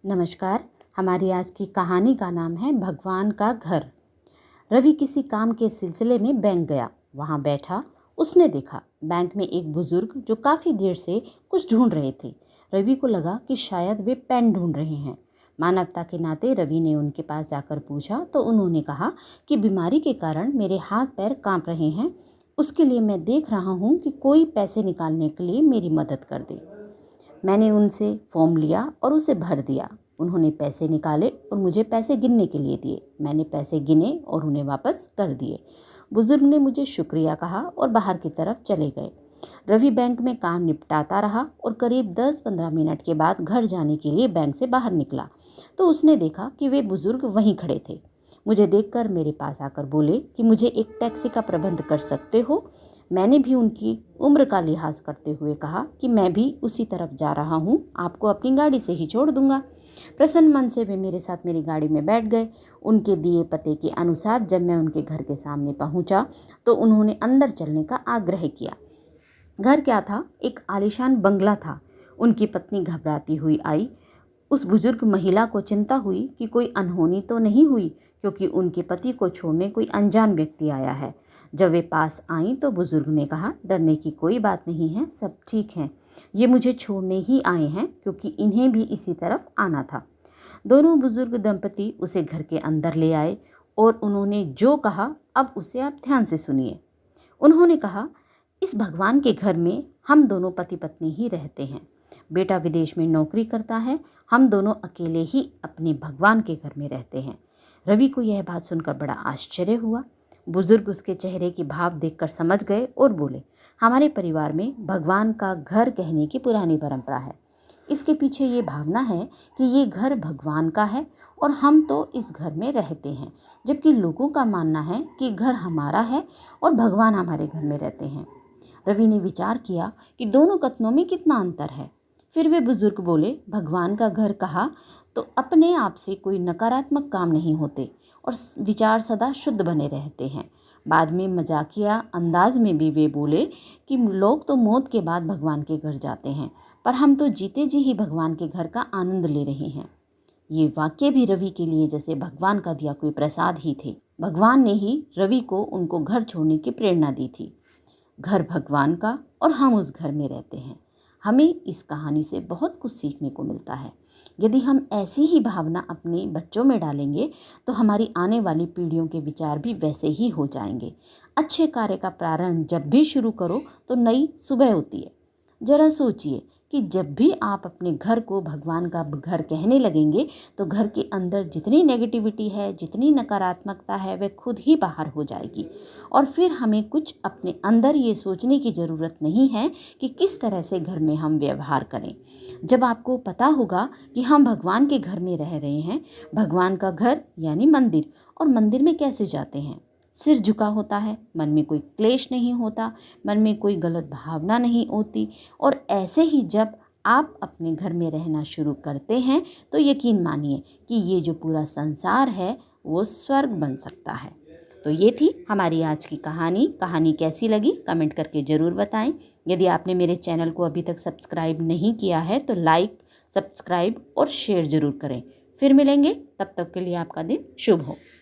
नमस्कार। हमारी आज की कहानी का नाम है भगवान का घर। रवि किसी काम के सिलसिले में बैंक गया। वहां बैठा उसने देखा बैंक में एक बुजुर्ग जो काफ़ी देर से कुछ ढूंढ रहे थे। रवि को लगा कि शायद वे पेन ढूंढ रहे हैं। मानवता के नाते रवि ने उनके पास जाकर पूछा तो उन्होंने कहा कि बीमारी के कारण मेरे हाथ पैर कांप रहे हैं, उसके लिए मैं देख रहा हूँ कि कोई पैसे निकालने के लिए मेरी मदद कर दे। मैंने उनसे फॉर्म लिया और उसे भर दिया। उन्होंने पैसे निकाले और मुझे पैसे गिनने के लिए दिए। मैंने पैसे गिने और उन्हें वापस कर दिए। बुजुर्ग ने मुझे शुक्रिया कहा और बाहर की तरफ चले गए। रवि बैंक में काम निपटाता रहा और करीब 10-15 मिनट के बाद घर जाने के लिए बैंक से बाहर निकला तो उसने देखा कि वे बुजुर्ग वहीं खड़े थे। मुझे देखकर मेरे पास आकर बोले कि मुझे एक टैक्सी का प्रबंध कर सकते हो। मैंने भी उनकी उम्र का लिहाज करते हुए कहा कि मैं भी उसी तरफ जा रहा हूँ, आपको अपनी गाड़ी से ही छोड़ दूंगा। प्रसन्न मन से वे मेरे साथ मेरी गाड़ी में बैठ गए। उनके दिए पते के अनुसार जब मैं उनके घर के सामने पहुंचा तो उन्होंने अंदर चलने का आग्रह किया। घर क्या था? एक आलीशान बंगला था। उनकी पत्नी घबराती हुई आई। उस बुजुर्ग महिला को चिंता हुई कि कोई अनहोनी तो नहीं हुई, क्योंकि उनके पति को छोड़ने कोई अनजान व्यक्ति आया है। जब वे पास आईं तो बुजुर्ग ने कहा, डरने की कोई बात नहीं है, सब ठीक है। ये मुझे छोड़ने ही आए हैं क्योंकि इन्हें भी इसी तरफ आना था। दोनों बुजुर्ग दंपति उसे घर के अंदर ले आए और उन्होंने जो कहा अब उसे आप ध्यान से सुनिए। उन्होंने कहा, इस भगवान के घर में हम दोनों पति पत्नी ही रहते हैं। बेटा विदेश में नौकरी करता है, हम दोनों अकेले ही अपने भगवान के घर में रहते हैं। रवि को यह बात सुनकर बड़ा आश्चर्य हुआ। बुजुर्ग उसके चेहरे की भाव देखकर समझ गए और बोले, हमारे परिवार में भगवान का घर कहने की पुरानी परंपरा है। इसके पीछे ये भावना है कि ये घर भगवान का है और हम तो इस घर में रहते हैं, जबकि लोगों का मानना है कि घर हमारा है और भगवान हमारे घर में रहते हैं। रवि ने विचार किया कि दोनों कथनों में कितना अंतर है। फिर वे बुजुर्ग बोले, भगवान का घर कहा तो अपने आप से कोई नकारात्मक काम नहीं होते और विचार सदा शुद्ध बने रहते हैं। बाद में मजाकिया अंदाज में भी वे बोले कि लोग तो मौत के बाद भगवान के घर जाते हैं, पर हम तो जीते जी ही भगवान के घर का आनंद ले रहे हैं। ये वाक्य भी रवि के लिए जैसे भगवान का दिया कोई प्रसाद ही थे। भगवान ने ही रवि को उनको घर छोड़ने की प्रेरणा दी थी। घर भगवान का और हम उस घर में रहते हैं। हमें इस कहानी से बहुत कुछ सीखने को मिलता है। यदि हम ऐसी ही भावना अपने बच्चों में डालेंगे तो हमारी आने वाली पीढ़ियों के विचार भी वैसे ही हो जाएंगे। अच्छे कार्य का प्रारंभ जब भी शुरू करो तो नई सुबह होती है। जरा सोचिए कि जब भी आप अपने घर को भगवान का घर कहने लगेंगे तो घर के अंदर जितनी नेगेटिविटी है, जितनी नकारात्मकता है, वह खुद ही बाहर हो जाएगी। और फिर हमें कुछ अपने अंदर ये सोचने की ज़रूरत नहीं है कि किस तरह से घर में हम व्यवहार करें। जब आपको पता होगा कि हम भगवान के घर में रह रहे हैं, भगवान का घर यानी मंदिर, और मंदिर में कैसे जाते हैं? सिर झुका होता है, मन में कोई क्लेश नहीं होता, मन में कोई गलत भावना नहीं होती। और ऐसे ही जब आप अपने घर में रहना शुरू करते हैं तो यकीन मानिए कि ये जो पूरा संसार है वो स्वर्ग बन सकता है। तो ये थी हमारी आज की कहानी। कहानी कैसी लगी कमेंट करके ज़रूर बताएं। यदि आपने मेरे चैनल को अभी तक सब्सक्राइब नहीं किया है तो लाइक, सब्सक्राइब और शेयर ज़रूर करें। फिर मिलेंगे, तब तक के लिए आपका दिन शुभ हो।